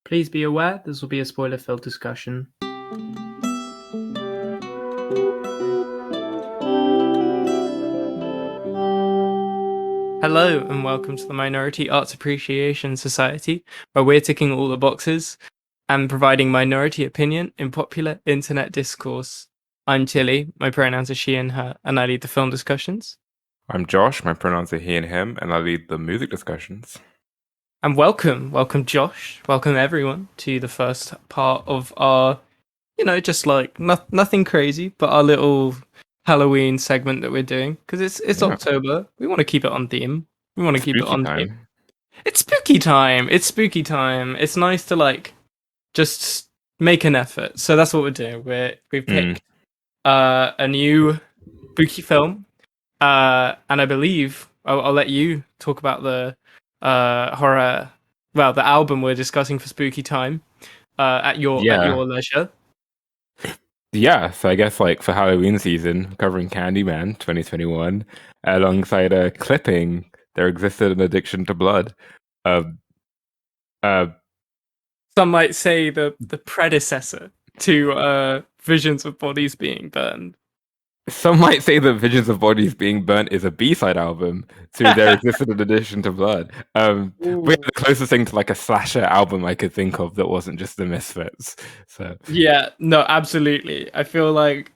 Please be aware this will be a spoiler-filled discussion. Hello and welcome to the Minority Arts Appreciation Society, where we're ticking all the boxes and providing minority opinion in popular internet discourse. I'm Tilly, my pronouns are she and her, and I lead the film discussions. I'm Josh, my pronouns are he and him, and I lead the music discussions. And welcome Josh, welcome everyone to the first part of our, just like nothing crazy, but our little Halloween segment that we're doing because it's Yeah, October. We want to keep it on theme. We want to keep it spooky on theme. time. It's spooky time. It's spooky time. It's nice to just make an effort. So that's what we're doing. We've picked a new spooky film. And I believe I'll let you talk about the horror. Well, the album we're discussing for spooky time. At Yeah, your leisure. yeah. So I guess like for Halloween season, covering Candyman 2021, alongside a clipping, there existed an addiction to blood. Uh, uh, Some might say the predecessor to Visions of Bodies Being Burned. some might say that Visions of Bodies Being Burnt is a B-side album to There Existed an Addiction to Blood. But yeah, Ooh. the closest thing to like a slasher album I could think of that wasn't just the Misfits. So Yeah, no, absolutely. I feel like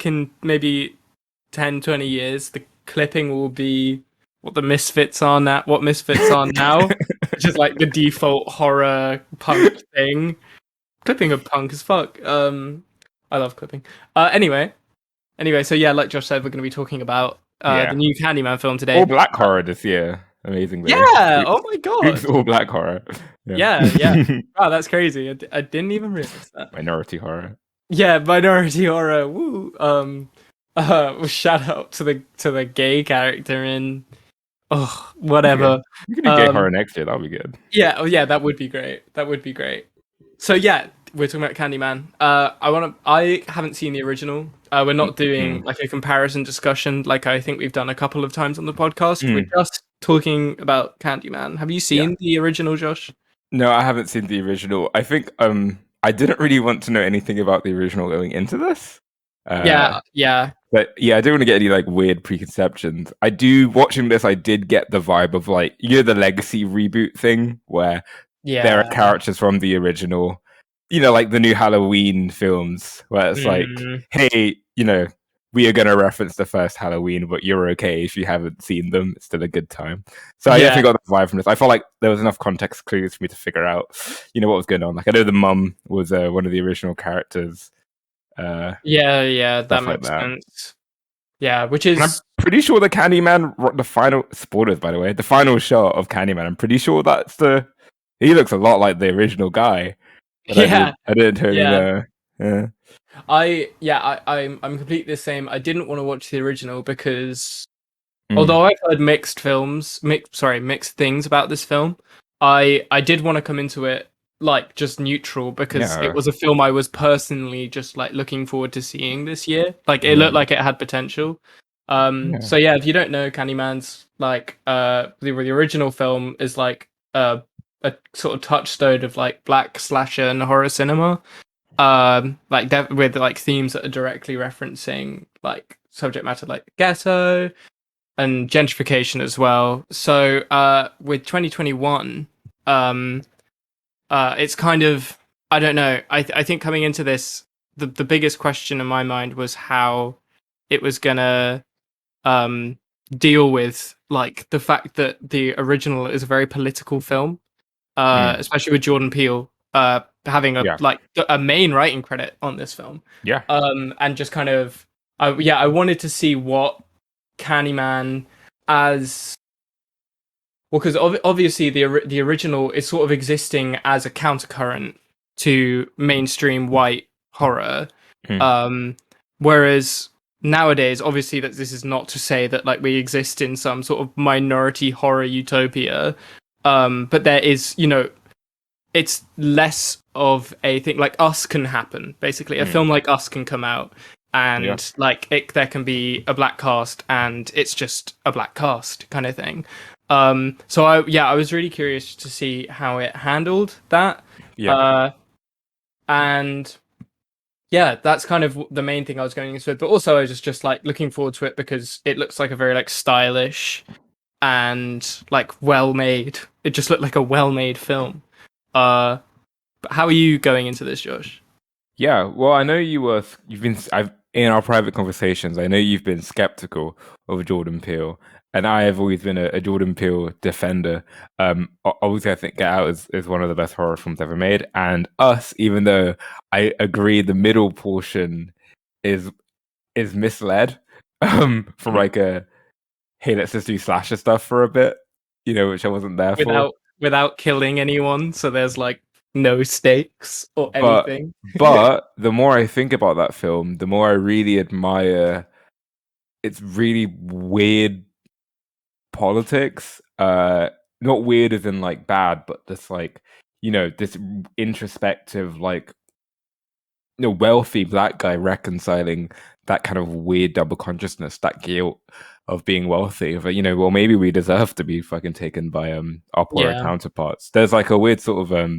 in maybe 10, 20 years, the clipping will be what the Misfits are now, what Misfits are now, which is like the default horror punk thing. Clipping of punk as fuck. I love clipping. Anyway, so yeah, like Josh said, we're going to be talking about the yeah. new Candyman film All today. black horror this year, amazingly. Yeah. Oh Oops. my Oops, god. all black horror. Yeah. Yeah. Yeah. Wow, that's crazy. I didn't even realize that. Minority horror. Yeah, minority horror. Woo. Shout out to the gay character in. Oh, Okay. whatever. We could do gay horror Um, next year. That'll be good. yeah. Oh, yeah. That would be great. That would be great. So yeah, we're talking about Candyman. I haven't seen the original. We're not doing Mm, like a comparison discussion like I think we've done a couple of times on the podcast. We're mm, just talking about Candyman. Have you yeah. seen the original, Josh? No, I haven't seen the original. I think I didn't really want to know anything about the original going into this. Uh Yeah. Yeah. but yeah, I don't want to get any like weird preconceptions. I do watching this, I did get the vibe of like, the legacy reboot thing where there are Yeah. characters from the original, like the new Halloween films, where it's like, Mm, hey, we are going to reference the first Halloween, but you're okay if you haven't seen them. It's still a good time. So I yeah. definitely got the vibe from this. I felt like there was enough context clues for me to figure out, what was going on. Like I know the mum was one of the original characters, Yeah. Yeah. That stuff like makes that. sense. Yeah. Which And I'm is pretty sure the Candyman, the final spoilers, by the way, the final shot of Candyman. I'm pretty sure that's the. He looks a lot like the original guy, but I yeah. didn't. I didn't totally Yeah. know. Yeah. I'm completely the same. I didn't want to watch the original because Mm. although I've heard mixed things about this film, I did want to come into it like just neutral because it Yeah. was a film I was personally just like looking forward to seeing this year. Like it looked Mm. like it had potential. Yeah. So yeah, if you don't know, Candyman's like the original film is like a sort of touchstone of like black slasher and horror cinema. With like themes that are directly referencing like subject matter like ghetto and gentrification as well. So with 2021, um, it's kind of I don't know. I think coming into this, the biggest question in my mind was how it was gonna um deal with like the fact that the original is a very political film, Mm. especially with Jordan Peele having Yeah. a main writing credit on this film, Yeah. and just kind of I wanted to see what Candyman as well, because obviously the original is sort of existing as a countercurrent to mainstream white horror, Mm. um, whereas nowadays, obviously, that this is not to say that like we exist in some sort of minority horror utopia, but there is, it's less of a thing like Us can happen. Basically, a Mm. film like Us can come out, Yeah. and like there can be a black cast, and it's just a black cast kind of thing. So I was really curious to see how it handled that. Yeah. Uh, and yeah, that's kind of the main thing I was going into it. But also I was just like looking forward to it because it looks like a very like stylish and like well made. It just looked like a well made film. But how are you going into this, Josh? Yeah, well, I know you've been, I've, in our private conversations, I know you've been skeptical of Jordan Peele, and I have always been a Jordan Peele defender. Obviously, I think Get Out is one of the best horror films ever made, and Us, even though I agree the middle portion is misled, from like a, hey, let's just do slasher stuff for a bit, which I wasn't there for. Without killing anyone, so there's like no stakes or But anything. the more I think about that film, the more I really admire its really weird politics. Not weird as in like bad, but this like, this introspective, like, wealthy black guy reconciling that kind of weird double consciousness, that guilt of being wealthy. Of, well, maybe we deserve to be fucking taken by our poorer Yeah, counterparts. There's like a weird sort of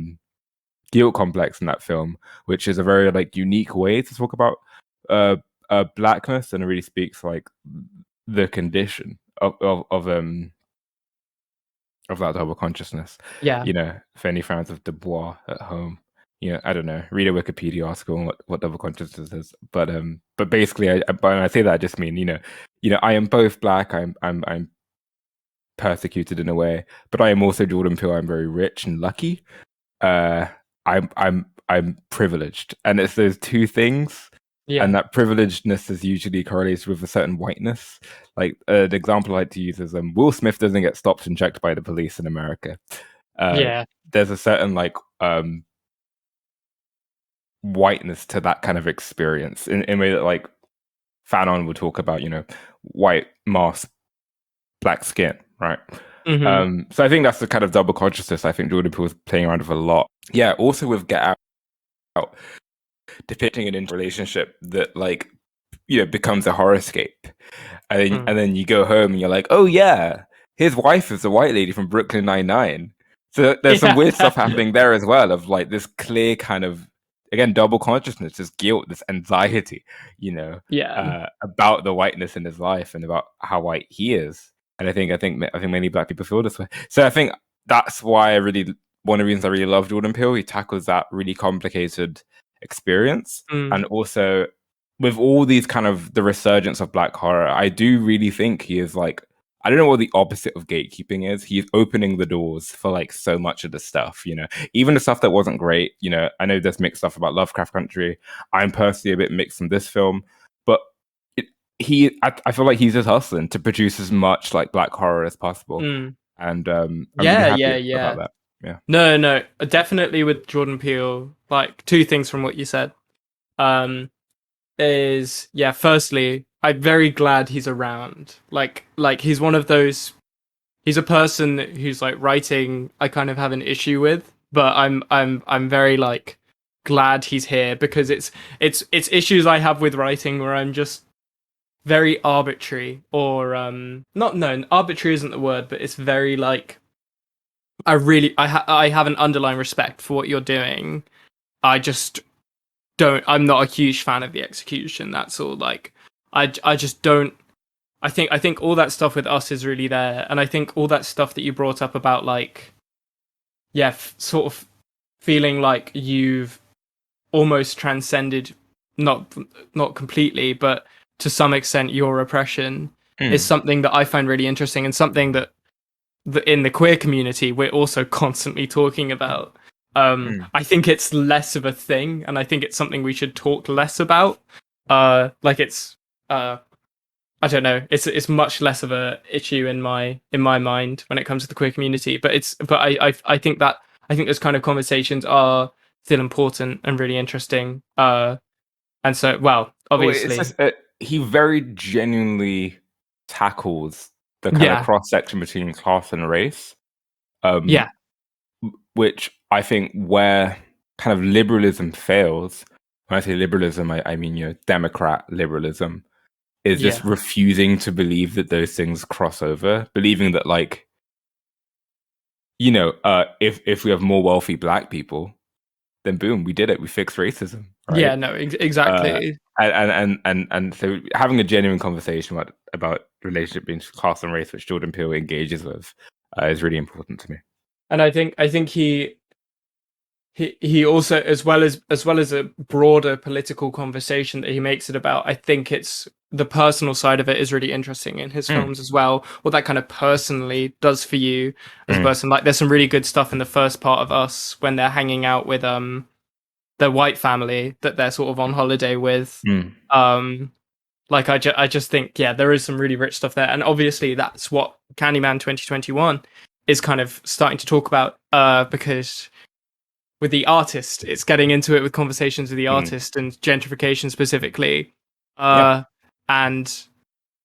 guilt complex in that film, which is a very like unique way to talk about uh, blackness, and it really speaks like the condition of that double consciousness. yeah, For any fans of Du Bois at home, I don't know, read a Wikipedia article on what double consciousness is. But basically, when I say that, I just mean I am both black. I'm persecuted in a way, but I am also Jordan Peele. I'm very rich and lucky. uh, I'm privileged, and it's those two things, and yeah, that privilegedness is usually correlated with a certain whiteness. Like the example I like to use is Will Smith doesn't get stopped and checked by the police in America. Uh, yeah. there's a certain like whiteness to that kind of experience in a way that like Fanon would talk about, white mask, black skin, right? Hmm. So I think that's the kind of double consciousness I think Jordan Peele was playing around with a lot. Yeah, also with Get Out, depicting an interrelationship that like becomes a horrorscape, and then you go home and you're like, oh yeah, his wife is a white lady from Brooklyn Nine-Nine. So there's some Yeah, weird stuff happening there as well, of like this clear kind of, again, double consciousness, this guilt, this anxiety, yeah. about the whiteness in his life and about how white he is. And I think many black people feel this way. So I think that's why one of the reasons I really love Jordan Peele. He tackles that really complicated experience, Mm, and also with all these kind of the resurgence of black horror, I do really think he is like, I don't know what the opposite of gatekeeping is. He's opening the doors for like so much of the stuff, even the stuff that wasn't great. I know there's mixed stuff about Lovecraft Country. I'm personally a bit mixed from this film, but I feel like he's just hustling to produce as much like black horror as possible, mm. and I'm really Yeah, happy yeah, about yeah. that. Yeah. No, no, definitely with Jordan Peele. Like two things from what you said. Um, is yeah. Firstly, I'm very glad he's around. Like he's one of those. He's a person who's like writing. I kind of have an issue with, but I'm very like glad he's here because it's issues I have with writing where I'm just very arbitrary or not known. Arbitrary isn't the word, but it's very like I have an underlying respect for what you're doing. I just don't. I'm not a huge fan of the execution. That's all. Like, I just don't. I think all that stuff with us is really there, and I think all that stuff that you brought up about like, yeah, sort of feeling like you've almost transcended, not not completely, but to some extent your oppression is Mm, something that I find really interesting and something that in the queer community we're also constantly talking about. mm, I think it's less of a thing, and I think it's something we should talk less about. Like it's uh, I don't know, it's much less of a issue in my mind when it comes to the queer community. But I think those kind of conversations are still important and really interesting. And so well, well, it's obviously, just he very genuinely tackles the kind of yeah, cross section between class and race, yeah, um, which I think where kind of liberalism fails. When I say liberalism, I mean Democrat liberalism is just yeah, refusing to believe that those things cross over, believing that like if we have more wealthy black people, then boom, we did it. We fixed racism, Yeah, right? no, Uh, exactly. and so having a genuine conversation about relationship between class and race, which Jordan Peele engages with, is really important to me. And I think he also, as well as a broader political conversation that he makes it about, I think it's the personal side of it is really interesting in his Mm, films as well. What that kind of personally does for you as a mm, person. Like there's some really good stuff in the first part of Us when they're hanging out with the white family that they're sort of on holiday with. mm, Um like I just think, yeah, there is some really rich stuff there. And obviously that's what Candyman 2021 is kind of starting to talk about, because with the artist, it's getting into it with conversations with the mm. artist and gentrification specifically. Yeah. And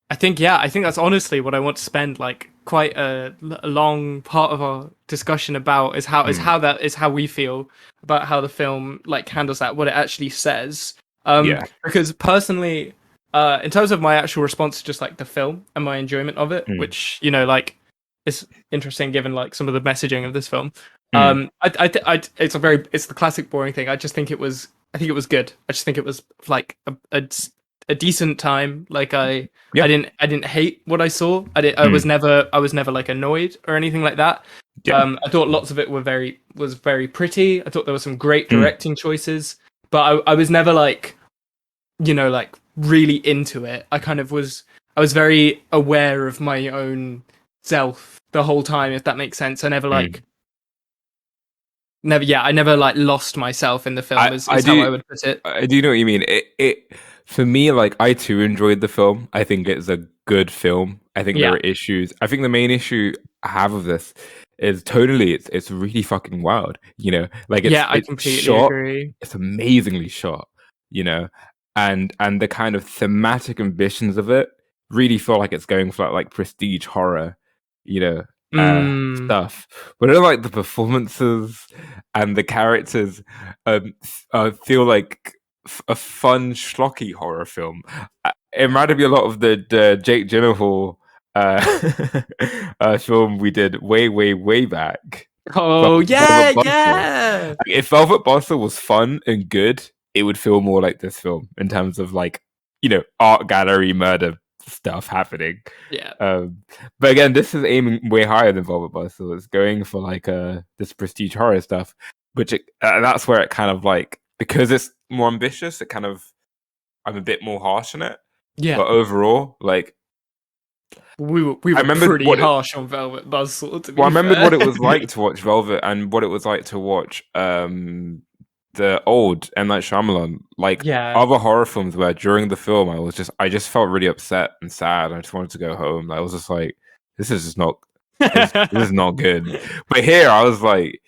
I think that's honestly what I want to spend like quite a long part of our discussion about is how is Mm, how that is how we feel about how the film like handles that, what it actually says. yeah. Because personally, in terms of my actual response to just like the film and my enjoyment of it, Mm, which like is interesting given like some of the messaging of this film. mm, It's the classic boring thing. I think it was good. I just think it was like a decent time. Like I yeah. didn't hate what I saw. Mm, I was never like annoyed or anything like that. yeah. I thought lots of it was very pretty. I thought there were some great Mm, directing choices, but I was never like like really into it. I was very aware of my own self the whole time, if that makes sense. mm. I never like lost myself in the film I is how I do would put it. I do know what you mean. It for me, like I too enjoyed the film. I think it's a good film. I think there Yeah. are issues. I think the main issue I have of this is totally it's really fucking wild. Like Yeah, I it's completely shot, agree. it's amazingly shot. You know, and the kind of thematic ambitions of it really feel like it's going for like prestige horror. You know, Mm. stuff. But I don't like the performances and the characters feel like a fun schlocky horror film. It reminded me a lot of the Jake Gyllenhaal film we did way back. Oh yeah, Velvet Buzzsaw. yeah. If Velvet Buzzsaw was fun and good, it would feel more like this film in terms of like art gallery murder stuff happening. Yeah. Um, but again, this is aiming way higher than Velvet Buzzsaw. It's going for like this prestige horror stuff, which that's where it kind of like because it's more ambitious. It kind of I'm a bit more harsh on it, Yeah. but overall, like We I were remembered pretty harsh on Velvet Buzzsaw, to well, I be remembered fair. what it was like to watch Velvet and what it was like to watch the old M. Night Shyamalan, like Yeah. other horror films where during the film I just felt really upset and sad. I just wanted to go home. Like, I was just like, this is just not this is not good. But here I was like,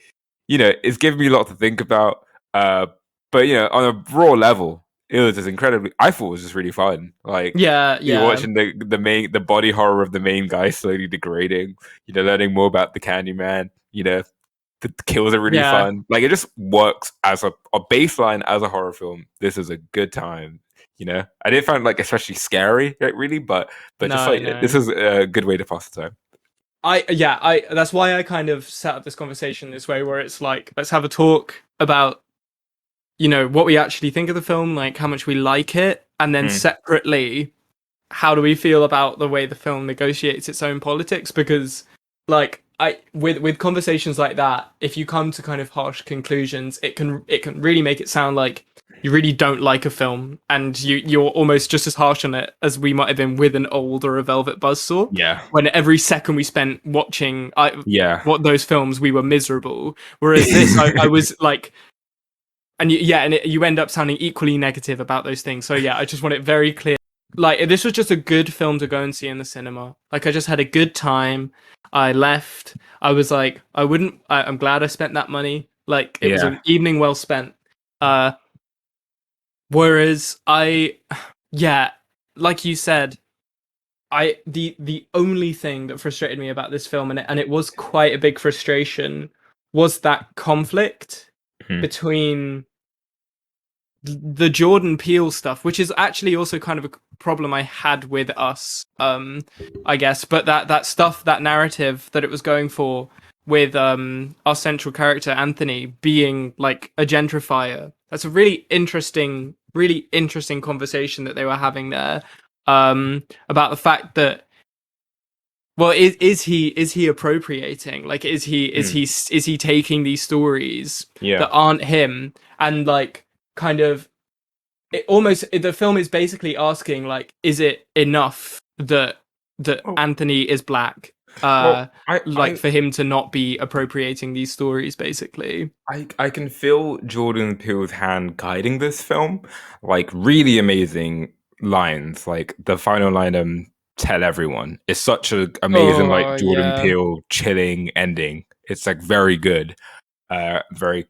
it's giving me a lot to think about. But on a raw level, it was just incredibly. I thought it was just really fun. Like Yeah, you're yeah. watching the body horror of the main guy slowly degrading. Learning more about the Candyman. The kills are really Yeah. fun. Like it just works as a baseline as a horror film. This is a good time. I didn't find like especially scary, like, really, but just No, like this no. is a good way to pass the time. I that's why I kind of set up this conversation this way, where it's like, let's have a talk about what we actually think of the film, like how much we like it, and then Mm, separately, how do we feel about the way the film negotiates its own politics? Because like I with conversations like that, if you come to kind of harsh conclusions, it can really make it sound like you really don't like a film, and you're almost just as harsh on it as we might have been with an old or a Velvet Buzzsaw. yeah, When every second we spent watching yeah. what those films, we were miserable. Whereas this, I was like, you end up sounding equally negative about those things. So yeah, I just want it very clear. Like this was just a good film to go and see in the cinema. Like I just had a good time. I left. I was like, I'm glad I spent that money. Like it was Yeah. an evening well spent. Uh, whereas yeah, like you said, the only thing that frustrated me about this film, and it was quite a big frustration, was that conflict Mhm. between the Jordan Peele stuff, which is actually also kind of a problem I had with Us, I guess. But that stuff, that narrative that it was going for, with our central character Anthony being like a gentrifier. That's a really interesting conversation that they were having there, about the fact that, well, is he appropriating? Like, Mm. is he taking these stories Yeah. that aren't him, and like kind of, the film is basically asking, like, is it enough that Oh, Anthony is black, well, like, for him to not be appropriating these stories, basically. I can feel Jordan Peele's hand guiding this film. Like really amazing lines. Like the final line, "Tell everyone." Is such an amazing like Oh Jordan yeah, Peele chilling ending. It's like very good. Very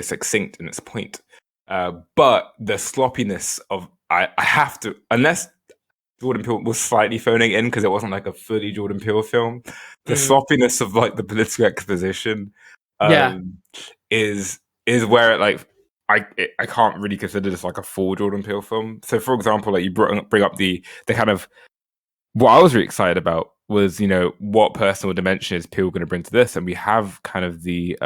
succinct in its point. But the sloppiness of I have to, unless Jordan Peele was slightly phoning in because it wasn't like a fully Jordan Peele film. The mm. sloppiness of like the political exposition Yeah, um, is where it like I can't really consider this like a full Jordan Peele film. So for example, like you bring up the kind of what I was really excited about was what personal dimension is Peele going to bring to this, and we have kind of the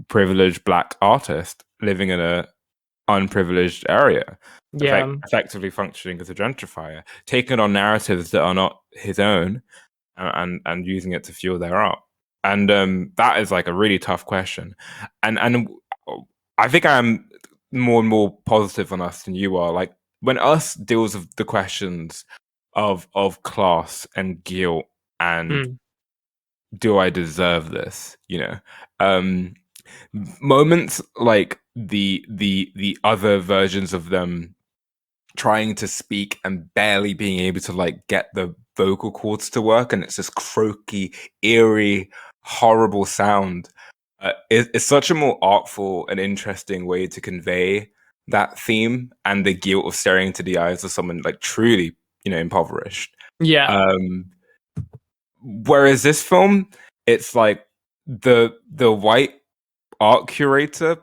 privileged black artist living in a unprivileged area, yeah, effectively functioning as a gentrifier, taking on narratives that are not his own, and using it to fuel their art. And that is like a really tough question. And I think I'm more and more positive on us than you are. Like when us deals with the questions of class and guilt and mm. do I deserve this? Um, moments like the other versions of them trying to speak and barely being able to like get the vocal cords to work, and it's this croaky, eerie, horrible sound. It's such a more artful and interesting way to convey that theme and the guilt of staring into the eyes of someone like truly, impoverished. Yeah, Um, Whereas this film, it's like the white art curator,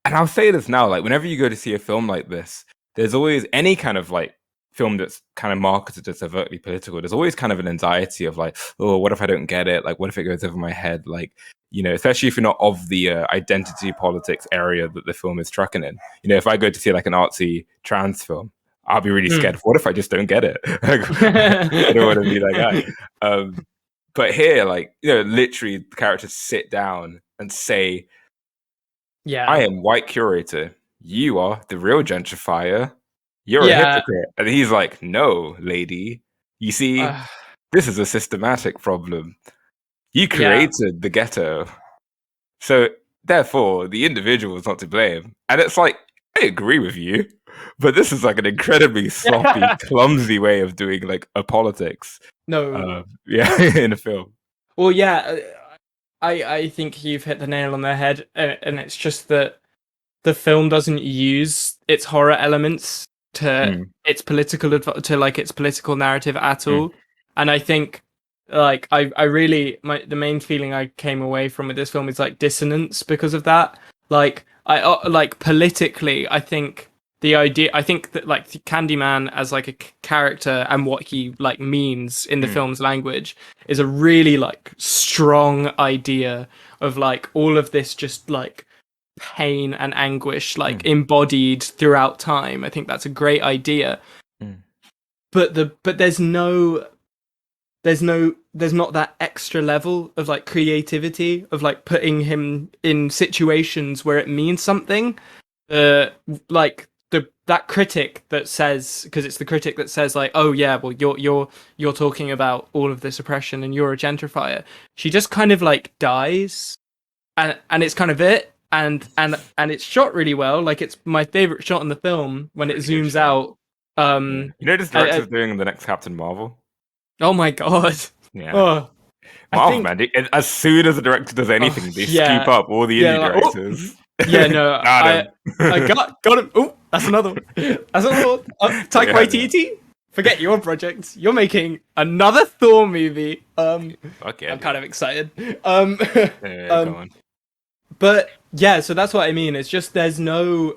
and I'll say this now, like whenever you go to see a film like this, there's always any kind of like film that's kind of marketed as overtly political. There's always kind of an anxiety of like, oh, what if I don't get it? Like, what if it goes over my head? Like, especially if you're not of the identity politics area that the film is trucking in. If I go to see like an artsy trans film, I'll be really scared. mm. What if I just don't get it? Like, I don't want to be that guy. But here, like, literally the characters sit down and say, I Yeah, am white curator. You are the real gentrifier. You're a yeah, hypocrite. And he's like, no, lady. You see, uh, this is a systematic problem. You yeah. created the ghetto. So, therefore, the individual is not to blame. And it's like, I agree with you. But this is like an incredibly sloppy, clumsy way of doing like a politics. No. Yeah, in a film. Well, yeah. I think you've hit the nail on the head, and it's just that the film doesn't use its horror elements to Mm, to like its political narrative at mm, all. And I think, like, I really, the main feeling I came away from with this film is like dissonance because of that. Like, I like politically, I think that like Candyman as like a character and what he like means in the mm, film's language is a really like strong idea of like all of this just like pain and anguish like mm, embodied throughout time. I think that's a great idea. mm, But there's not that extra level of like creativity of like putting him in situations where it means something. Like that critic that says, because it's the critic that says like, oh yeah, well you're talking about all of this oppression and you're a gentrifier. She just kind of like dies, and it's kind of it, and it's shot really well. Like, it's my favorite shot in the film when it really good zooms shot. out. Yeah. um This I, I, director's doing the next Captain Marvel? oh my god. Yeah. Oh, I Marvel, think. man. As soon as the director does Oh anything, they scoop yeah, up all the yeah, indie like, oh directors. yeah, no, Got I him. I got him. Oh, that's another one. That's another one. Taika Yeah, man. Waititi, forget your project. You're making another Thor movie. Fuck yeah, I'm kind dude. of excited. Um, Yeah, go um, on. but yeah, so that's what I mean. It's just there's no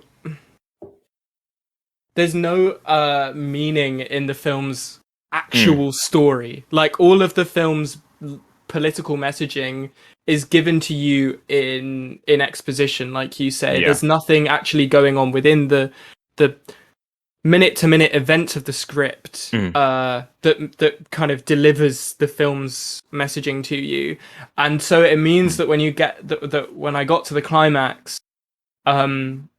meaning in the film's Mm, actual story. Like, all of the film's political messaging is given to you in exposition, like you say. Yeah. There's nothing actually going on within the minute to minute events of the script Mm. that kind of delivers the film's messaging to you. And so it means that when you get that when I got to the climax,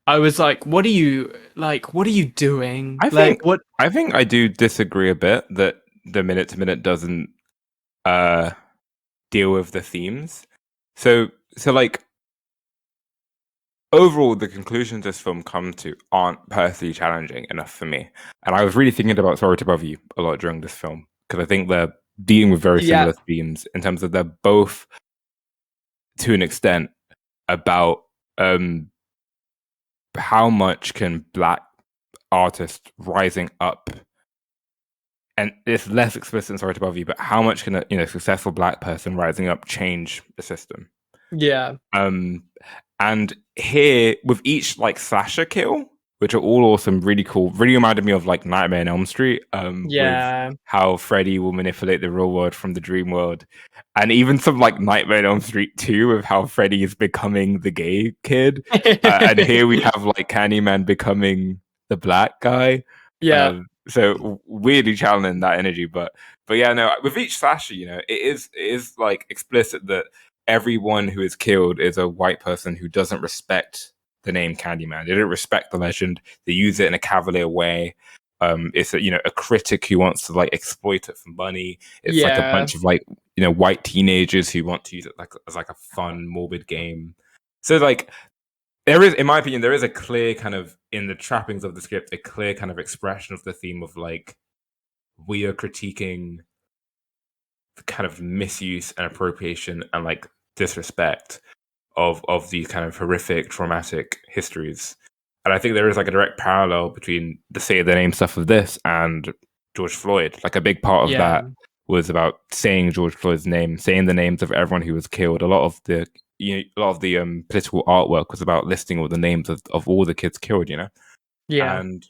I was like, what are you doing? I Like, think what? I think I do disagree a bit that the minute to minute doesn't uh deal with the themes. So like overall the conclusions this film comes to aren't personally challenging enough for me. And I was really thinking about Sorry to Bother You a lot during this film because I think they're dealing with very Yeah, similar themes in terms of they're both to an extent about how much can black artists rising up, and it's less explicit in Sorry to Bother You, but how much can a successful black person rising up change the system? yeah, Um, and here with each like slasher kill, which are all awesome, really cool, really reminded me of like Nightmare on Elm Street. With yeah. how Freddy will manipulate the real world from the dream world, and even some like Nightmare on Elm Street 2 with how Freddy is becoming the gay kid, and here we have like Candyman becoming the black guy. Yeah, So weirdly channeling that energy, but yeah, no. With each slasher, it is like explicit that everyone who is killed is a white person who doesn't respect the name Candyman. They don't respect the legend. They use it in a cavalier way. It's a critic who wants to like exploit it for money. It's like a yeah, bunch of like white teenagers who want to use it like as like a fun, morbid game. So like there is, in my opinion, there is a clear kind of in the trappings of the script, a clear kind of expression of the theme of like we are critiquing the kind of misuse and appropriation and like disrespect of these kind of horrific, traumatic histories. And I think there is like a direct parallel between the say the name stuff of this and George Floyd. Like a big part of yeah, that was about saying George Floyd's name, saying the names of everyone who was killed. A lot of the political artwork was about listing all the names of all the kids killed. yeah. And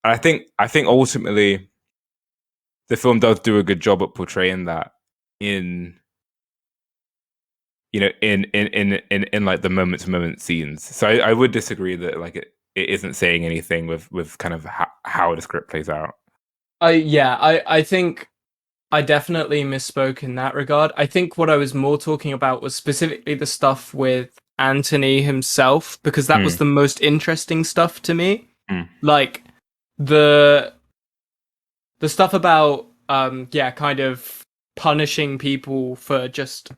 I think ultimately the film does do a good job at portraying that in in like the moment to moment scenes. So I would disagree that like it isn't saying anything with kind of how the script plays out. I think I definitely misspoke in that regard. I think what I was more talking about was specifically the stuff with Anthony himself, because that was Mm, the most interesting stuff to me. mm, Like the the stuff about yeah, kind of punishing people for just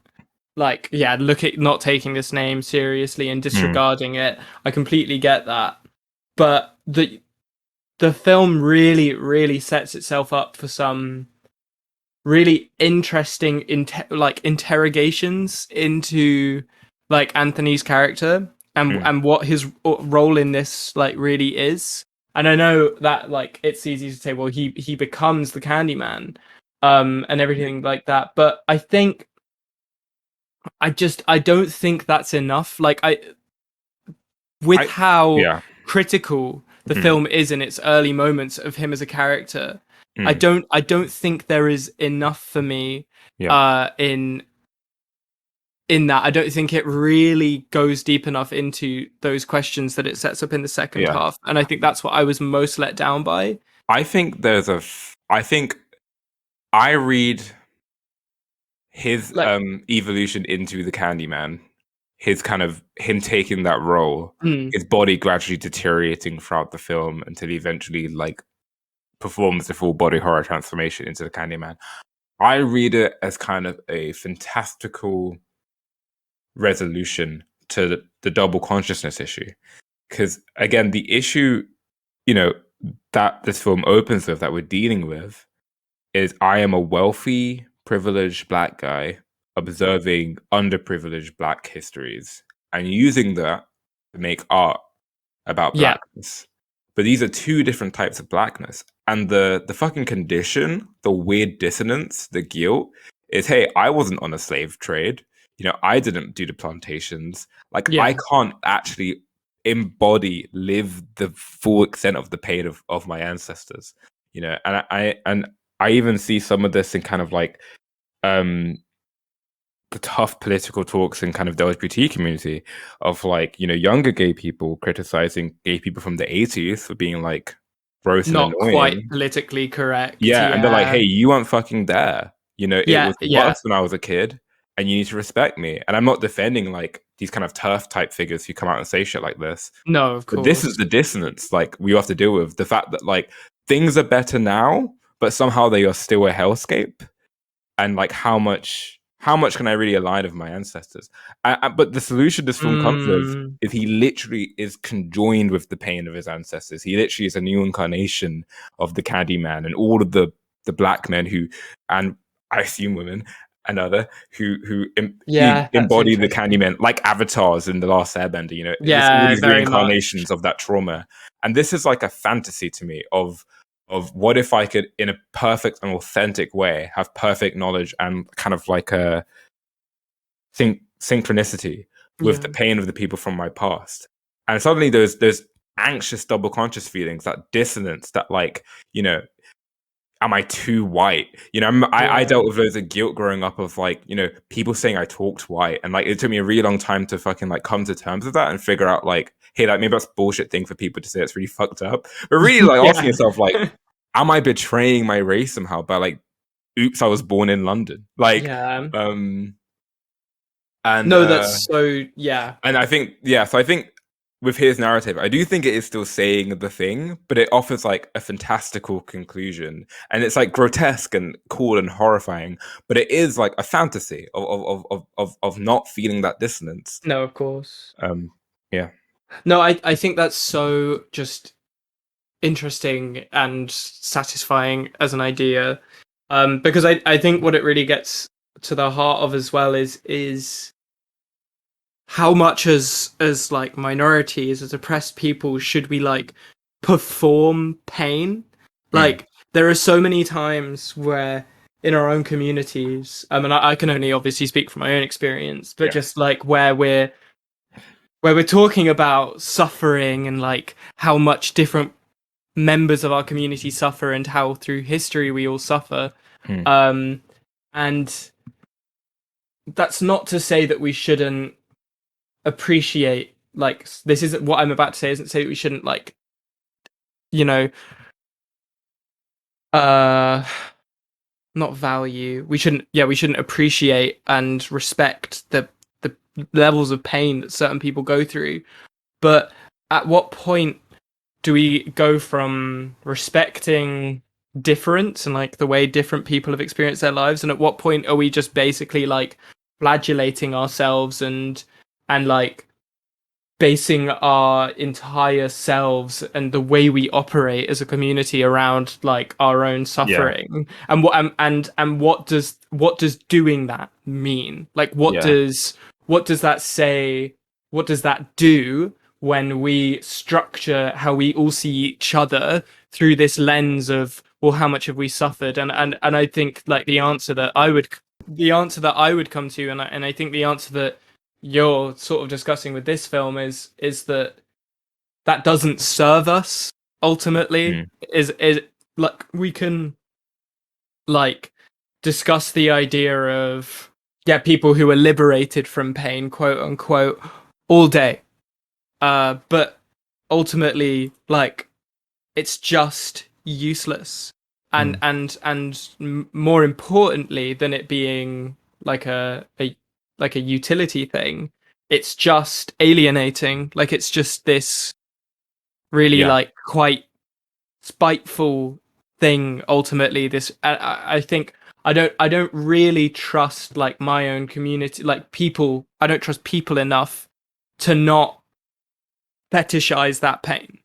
like yeah, look at not taking this name seriously and mm, disregarding it. I completely get that. But the film really sets itself up for some really interesting like interrogations into like Anthony's character mm. and what his role in this like really is. And I know that like it's easy to say, well, he becomes the Candyman, and everything like that. But I think I don't think that's enough. Like with I how yeah. critical the Mm, film is in its early moments of him as a character, mm, I don't think there is enough for me yeah. in that. I don't think it really goes deep enough into those questions that it sets up in the second Yeah. half. And I think that's what I was most let down by. I think I read his Like, evolution into the Candyman, his kind of him taking that role, mm, his body gradually deteriorating throughout the film until he eventually like performs the full body horror transformation into the Candyman. I read it as kind of a fantastical resolution to the double consciousness issue. Because again, the issue, you know, that this film opens with, that we're dealing with, is I am a wealthy, privileged black guy observing underprivileged black histories and using that to make art about yeah, blackness. But these are two different types of blackness. And the fucking condition, the weird dissonance, the guilt is, hey, I wasn't on a slave trade. I didn't do the plantations. Like I yeah, can't actually live the full extent of the pain of my ancestors. And I even see some of this in kind of like um the tough political talks in kind of the LGBT community of like, younger gay people criticizing gay people from the 80s for being like gross and Not quite annoying. politically correct. Yeah, and they're like, Yeah. hey, you weren't fucking there. It Yeah. was Yeah. worse when I was a kid, and you need to respect me. And I'm not defending like these kind of turf type figures who come out and say shit like this. No, of But this is course. the dissonance like we have to deal with. The fact that like things are better now, but somehow they are still a hellscape. And like how much can I really align with my ancestors? But the solution this film comes with Mm, is he literally is conjoined with the pain of his ancestors. He literally is a new incarnation of the Candyman and all of the black men who, and I assume women and other who yeah, that's embody the interesting. Candyman like avatars in the Last Airbender. There's all Yeah, these very much. reincarnations of that trauma, and this is like a fantasy to me of what if I could, in a perfect and authentic way, have perfect knowledge and kind of like a synchronicity with Yeah. the pain of the people from my past. And suddenly there's anxious double conscious feelings, that dissonance, that like, am I too white? I Yeah. dealt with loads of guilt growing up of like, people saying I talked white. And like, it took me a really long time to fucking like come to terms with that and figure out like, hey, like maybe that's a bullshit thing for people to say. It's really fucked up. But really like asking Yeah. yourself, like, am I betraying my race somehow by like, oops, I was born in London? Like, Yeah. um, and, No, that's so, yeah. and I think, yeah, so I think with his narrative, I do think it is still saying the thing, but it offers like a fantastical conclusion. And it's like grotesque and cool and horrifying, but it is like a fantasy of not feeling that dissonance. No, of course. Um, yeah. No, I think that's so just interesting and satisfying as an idea. Because I think what it really gets to the heart of as well is how much as like minorities, as oppressed people, should we like perform pain? Mm, Like there are so many times where in our own communities, and I can only obviously speak from my own experience, but yeah. just like where we're talking about suffering and like how much different members of our community suffer and how through history we all suffer. Mm, Um, and that's not to say that we shouldn't appreciate like this isn't what I'm about to say isn't say that we shouldn't like you know uh not value we shouldn't appreciate and respect the levels of pain that certain people go through, but at what point do we go from respecting difference and like the way different people have experienced their lives, and at what point are we just basically like flagellating ourselves and like basing our entire selves and the way we operate as a community around like our own yeah. suffering, and what does doing that mean, like Yeah. what does that say, what does that do when we structure how we all see each other through this lens of, well, how much have we suffered? And I think like the answer that I would come to, and I think the answer that you're sort of discussing with this film is that doesn't serve us ultimately. Mm, Is like we can like discuss the idea of, yeah, people who are liberated from pain, quote unquote, all day, but ultimately like it's just useless, and mm, more importantly than it being like a like a utility thing, it's just alienating. Like it's just this really yeah. like quite spiteful thing ultimately. This I think I don't really trust like my own community, like people. I don't trust people enough to not fetishize that pain,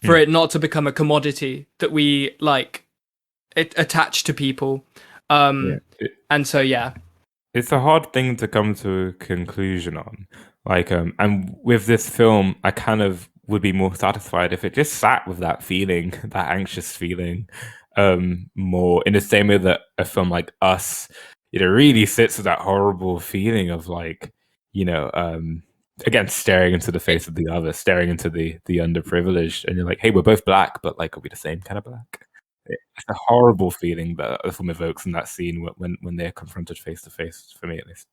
for Mm, it not to become a commodity that we like attach to people. yeah. um and so yeah. It's a hard thing to come to a conclusion on. Like, and with this film, I kind of would be more satisfied if it just sat with that feeling, that anxious feeling, more in the same way that a film like Us, really sits with that horrible feeling of like, again, staring into the face of the other, staring into the underprivileged, and you're like, hey, we're both black, but like, are we the same kind of black? It's a horrible feeling that the film evokes in that scene when they're confronted face to face. For me, at least.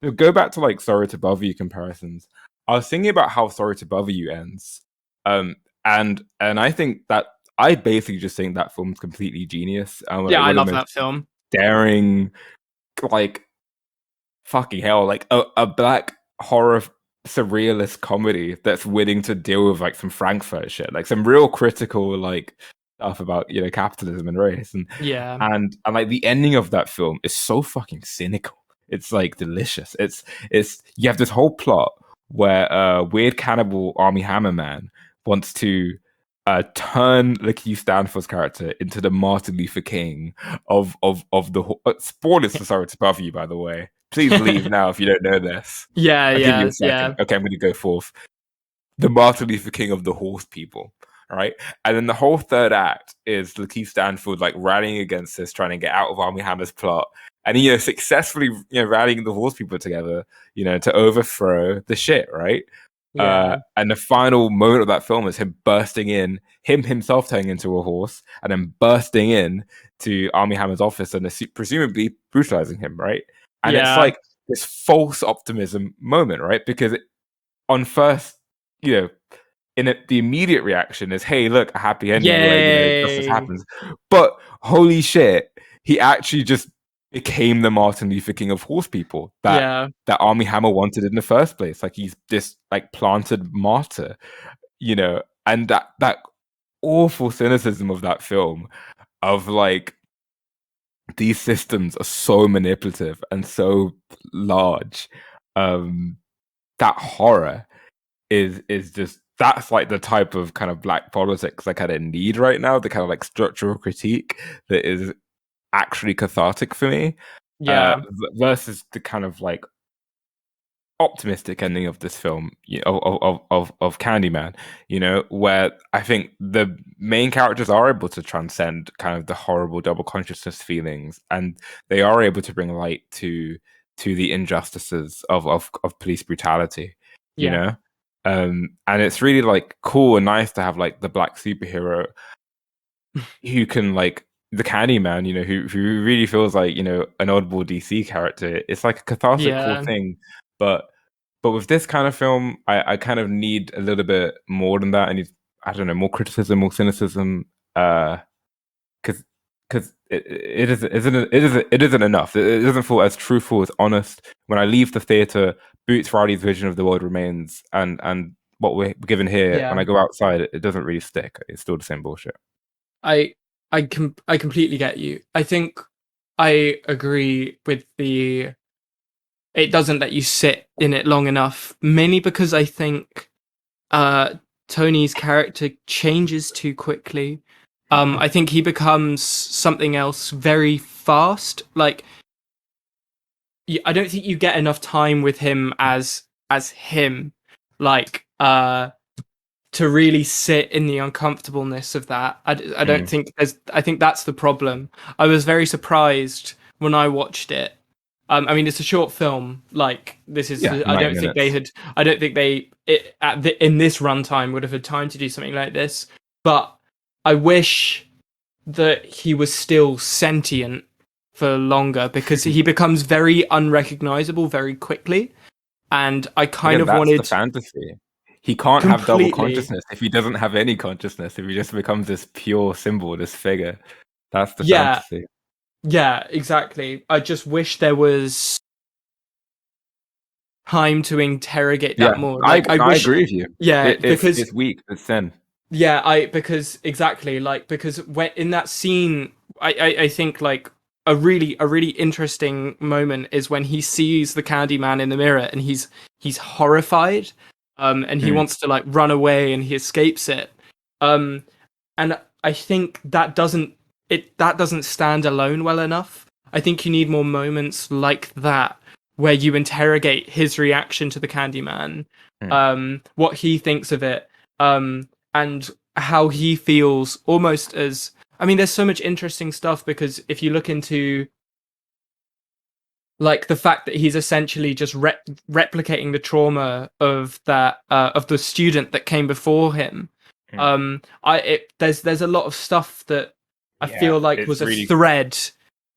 So go back to like Sorry to Bother You comparisons. I was thinking about how Sorry to Bother You ends, um, and I think that I basically just think that film's completely genius. Yeah, Like I one of love the most that film. daring, like fucking hell, like a black horror surrealist comedy that's willing to deal with like some Frankfurt shit, like some real critical like stuff about capitalism and race, Yeah, and like the ending of that film is so fucking cynical. It's like delicious. It's you have this whole plot where weird cannibal Army Hammer man wants to turn Lakeith Stanfield's character into the Martin Luther King of the spoilers for Sorry to Bother You, by the way. Please leave now if you don't know this. yeah, I'll give you yeah, a second. yeah, Okay, I'm going to go forth. The Martin Luther King of the horse people, right? And then the whole third act is Lakeith Stanfield like rallying against this, trying to get out of Army Hammer's plot, and successfully rallying the horse people together, to overthrow the shit, right? yeah, And the final moment of that film is him bursting in, him himself turning into a horse, and then bursting in to Army Hammer's office and presumably brutalizing him, right? And it's yeah, like this false optimism moment, right? Because on first, you know, the immediate reaction is, "Hey, look, a happy ending where justice yay, happens." But holy shit, he actually just became the Martin Luther King of horse people yeah, that Army Hammer wanted in the first place. Like he's this like planted martyr, and that awful cynicism of that film of like these systems are so manipulative and so large. That horror is just that's like the type of kind of black politics I kind of need right now, the kind of like structural critique that is actually cathartic for me, yeah, versus the kind of like optimistic ending of this film, of Candyman, where I think the main characters are able to transcend kind of the horrible double consciousness feelings, and they are able to bring light to the injustices of police brutality, you yeah, know. And it's really like cool and nice to have like the black superhero who can like the Candyman, who really feels like an oddball DC character. It's like a cathartic, cool yeah. thing, but with this kind of film, I kind of need a little bit more than that. I need, I don't know, more criticism, more cynicism, because it isn't enough. It doesn't feel as truthful, as honest. When I leave the theater, Boots Riley's vision of the world remains, and what we're given here, when Yeah. I go outside, it doesn't really stick. It's still the same bullshit. I I completely get you. I think I agree with the it doesn't let you sit in it long enough, mainly because I think uh Tony's character changes too quickly. I think he becomes something else very fast. Like I don't think you get enough time with him as him. Like to really sit in the uncomfortableness of that. I don't Mm. think I think that's the problem. I was very surprised when I watched it. I mean, it's a short film. Like this is, Yeah, 90 minutes. I don't think they, in this runtime would have had time to do something like this. But I wish that he was still sentient for longer because he becomes very unrecognizable very quickly. And I kind Again, of that's the wanted fantasy. He can't have double completely. consciousness if he doesn't have any consciousness, if he just becomes this pure symbol, this figure. That's the Yeah, fantasy. yeah, exactly. I just wish there was time to interrogate Yeah, that more. I Like I I wish, agree with you. yeah, because It's weak. It's thin. yeah, I because exactly like because when in that scene, I think like a really interesting moment is when he sees the Candyman in the mirror and he's horrified, and he Mm, wants to like run away and he escapes it, um, and I think that doesn't stand alone well enough. I think you need more moments like that where you interrogate his reaction to the Candyman, mm. what he thinks of it, and how he feels almost as I mean, there's so much interesting stuff because if you look into like the fact that he's essentially just replicating the trauma of that of the student that came before him, Mm. there's a lot of stuff that I Yeah, feel like it's was a really thread,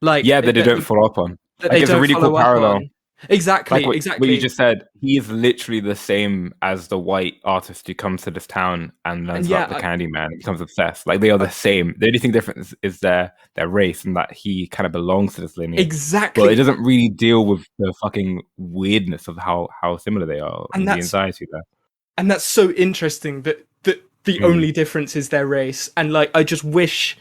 like yeah that they don't follow up on. that Like they it's a don't really cool follow up parallel. on. Like Exactly, what you exactly. just said, he is literally the same as the white artist who comes to this town and And learns yeah, about the Candyman and becomes obsessed. Like they are the same. The only thing different is their race and that he kind of belongs to this lineage. But it exactly. doesn't really deal with the fucking weirdness of how similar they are And and the that's anxiety there. and that's so interesting that the Mm, only difference is their race. And like, I just wish.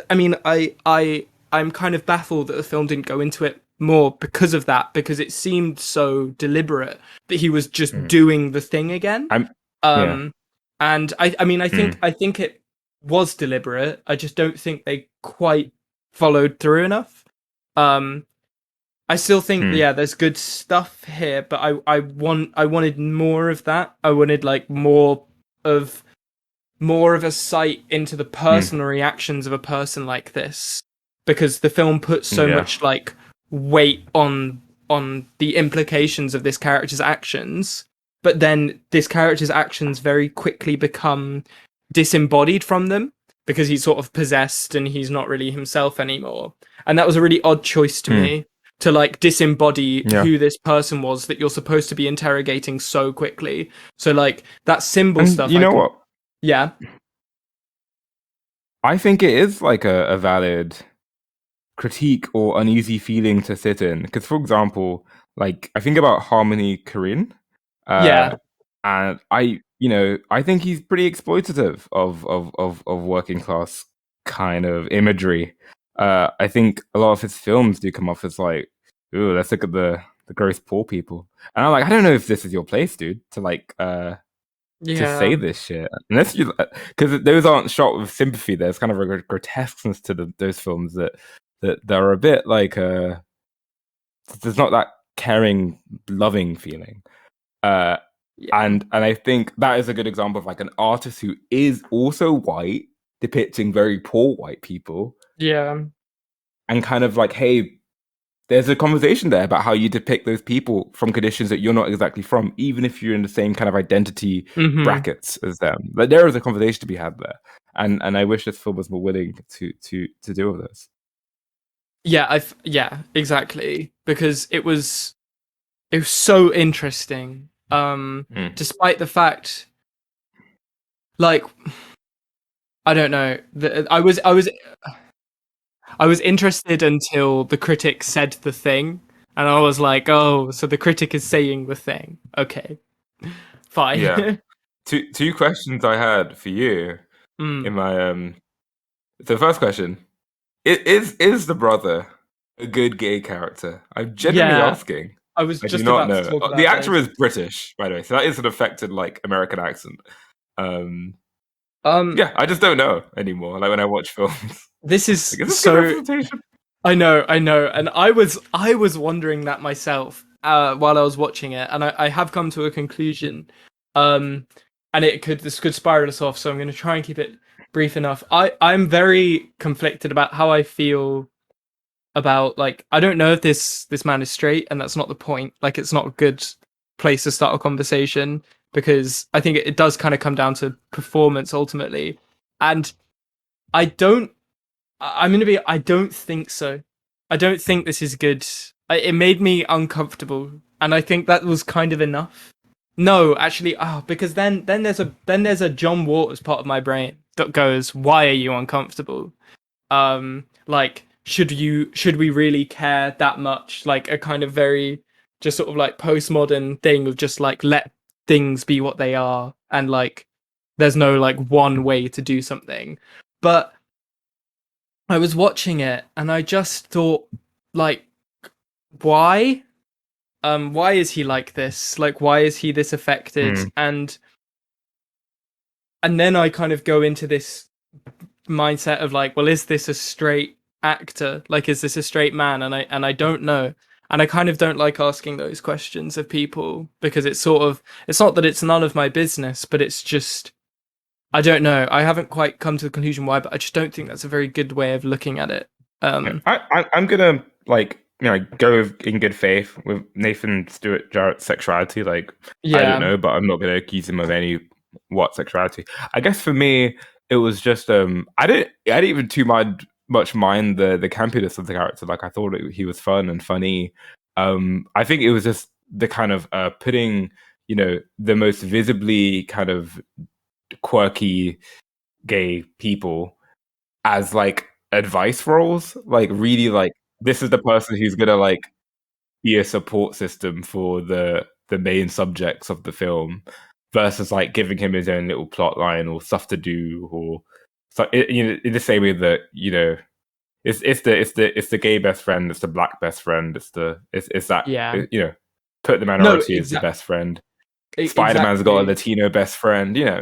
I mean, I'm kind of baffled that the film didn't go into it more because of that, because it seemed so deliberate that he was just mm. doing the thing again. I'm yeah. Um, and I mean, Mm, I think it was deliberate. I just don't think they quite followed through enough. Um, I still think, mm, yeah, there's good stuff here, but I wanted more of that. I wanted like of more of a sight into the mm. personal reactions of a person like this, because the film puts so Yeah. much like weight on the implications of this character's actions, but then this character's actions very quickly become disembodied from them because he's sort of possessed and he's not really himself anymore. And that was a really odd choice to Mm, me, to like disembody yeah. who this person was that you're supposed to be interrogating so quickly. So like that symbol And stuff you I know can. what? Yeah. I think it is like a valid critique or uneasy feeling to sit in. Because, for example, like I think about Harmony Korine, uh, Yeah. and I think he's pretty exploitative of working class kind of imagery. I think a lot of his films do come off as like, ooh, let's look at the gross poor people, and I'm like, I don't know if this is your place, dude, to say Yeah. this shit unless you because those aren't shot with sympathy. There's kind of a grotesqueness to those films that are a bit like there's not that caring loving feeling uh Yeah. and I think that is a good example of like an artist who is also white depicting very poor white people Yeah. and kind of like, hey, there's a conversation there about how you depict those people from conditions that you're not exactly from, even if you're in the same kind of identity Mhm. brackets as them. Like there is a conversation to be had there, and I wish this film was more willing to deal with this. Yeah, yeah, exactly. Because it was so interesting. Mm. Despite the fact, like, I don't know, I was interested until the critic said the thing, and I was like, oh, so the critic is saying the thing. Okay, Yeah, fine. two questions I had for you mm, in my The first question is the brother a good gay character? I'm genuinely yeah, asking. I was I do just not about to know. talk The about actor this. is British, by the way, so that is an affected like American accent. Um, Um, yeah, I just don't know anymore. Like when I watch films, this is like is this good so representation? I know, and I was wondering that myself while I was watching it, and I have come to a conclusion, um, and this could spiral us off. So I'm going to try and keep it brief enough. I'm very conflicted about how I feel about like I don't know if this man is straight, and that's not the point. Like it's not a good place to start a conversation because I think it does kind of come down to performance ultimately, and I don't I'm gonna be. I don't think so. I don't think this is good. It made me uncomfortable, and I think that was kind of enough. No, actually, because then there's a John Waters part of my brain that goes, "Why are you uncomfortable? Like, should we really care that much? Like a kind of very just sort of like postmodern thing of just like let things be what they are, and like there's no like one way to do something." But I was watching it and I just thought, like, why? Why is he like this? Like, why is he this affected? Mm. And then I kind of go into this mindset of like, well, is this a straight actor? Like, is this a straight man? And I don't know. And I kind of don't like asking those questions of people because it's sort of it's not that it's none of my business, but it's just I don't know. I haven't quite come to the conclusion why, but I just don't think that's a very good way of looking at it. Yeah. Um, I'm gonna like go in good faith with Nathan Stewart Jarrett's sexuality. Like I don't yeah. know, but I'm not gonna accuse him of any what sexuality. I guess for me, it was just I didn't even too mind much mind the campiness of the character. Like I thought he was fun and funny. I think it was just the kind of putting the most visibly kind of quirky gay people as like advice roles. Like really, like this is the person who's gonna like be a support system for the main subjects of the film, versus like giving him his own little plot line or stuff to do, or so in the same way that it's the gay best friend, it's the black best friend, it's that Yeah. put the No, minority as the best friend. Spider-Man's got a exactly. Latino best friend, No,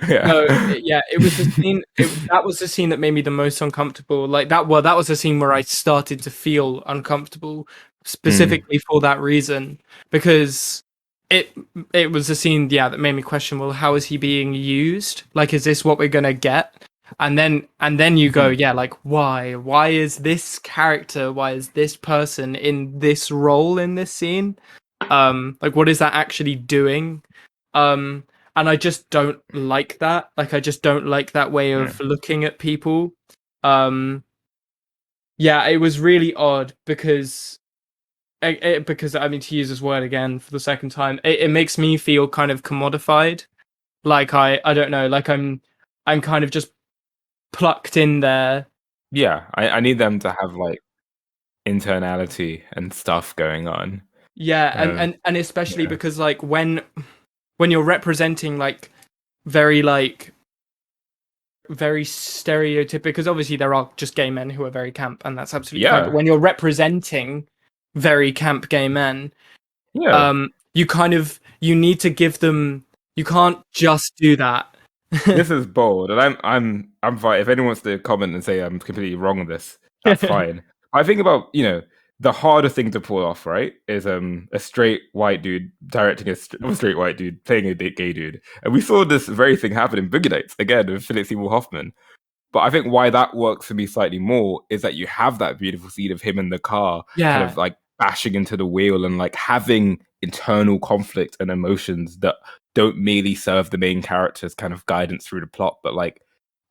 yeah. yeah, it was the scene. That was the scene that made me the most uncomfortable. Like that. Well, that was the scene where I started to feel uncomfortable, Mm, specifically for that reason, because it it was a scene, yeah, that made me question. Well, how is he being used? Like, is this what we're gonna get? And then you go, mhm, yeah, like why? Why is this character? Why is this person in this role in this scene? Like what is that actually doing? um and I just don't like that. Like I just don't like that way yeah. of looking at people. um yeah, it was really odd because because I mean, to use this word again for the second time, it makes me feel kind of commodified. Like I don't know, like I'm kind of just plucked in there. Yeah, I need them to have like internality and stuff going on. Yeah, and Uh, and especially yeah, because like when you're representing like very like very stereotypical, because obviously there are just gay men who are very camp, and that's absolutely fine. But yeah, when you're representing very camp gay men, yeah. you kind of you need to give them. You can't just do that. This is bold, and I'm fine. If anyone wants to comment and say I'm completely wrong on this, that's fine. I think about the harder thing to pull off, right? Is a straight white dude directing a straight white dude playing a gay dude, and we saw this very thing happen in Boogie Nights again with Philip Seymour Hoffman. But I think why that works for me slightly more is that you have that beautiful scene of him in the car, kind Yeah, of like bashing into the wheel and like having internal conflict and emotions that don't merely serve the main character's kind of guidance through the plot, but like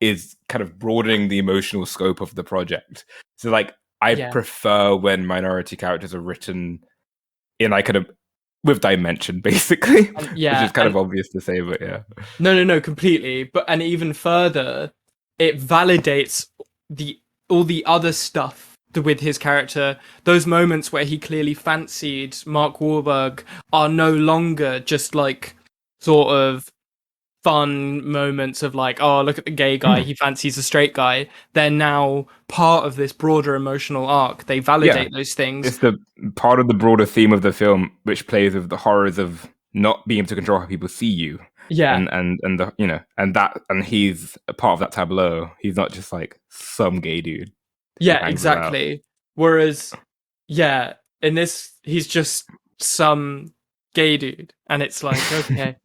is kind of broadening the emotional scope of the project. So like I yeah, prefer when minority characters are written in like kind of with dimension, basically, and which is yeah, kind and of obvious to say, but yeah. no, completely. But and even further, it validates the all the other stuff with his character. Those moments where he clearly fancied Mark Wahlberg are no longer just like sort of fun moments of like, oh, look at the gay guy, he fancies a straight guy. They're now part of this broader emotional arc. They Yeah, validate those things. it's the part of the broader theme of the film, which plays with the horrors of not being able to control how people see you, Yeah, and the and he's a part of that tableau. He's not just like some gay dude who yeah, hangs about. exactly. Whereas, yeah, in this, he's just some gay dude, and it's like, okay,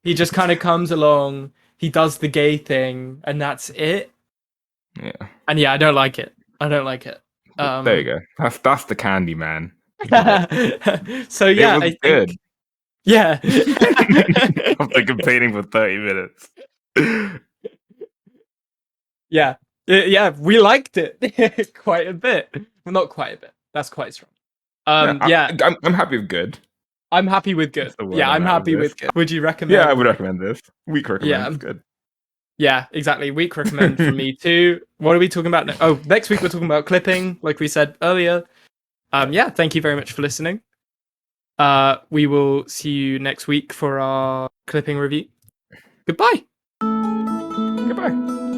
he just kind of comes along, he does the gay thing, and that's it. Yeah, And yeah, I don't like it. I don't like it. there you Um, go. That's the Candyman. We did it. so It yeah, was I think good. yeah. After complaining for 30 minutes. Yeah. Yeah, we liked it quite a bit. Well, not quite a bit. That's quite strong. Yeah, Yeah, I'm happy with good. I'm happy with good. That's the word Yeah, I'm I'm at with happy this. with good. Would you Yeah, I recommend? would recommend this. Week Yeah, recommends good. yeah, exactly. Week recommend from me too. What are we talking about? Oh, next week we're talking about clipping, like we said earlier. Yeah. Yeah, thank you very much for listening. We will see you next week for our clipping review. Goodbye. Goodbye.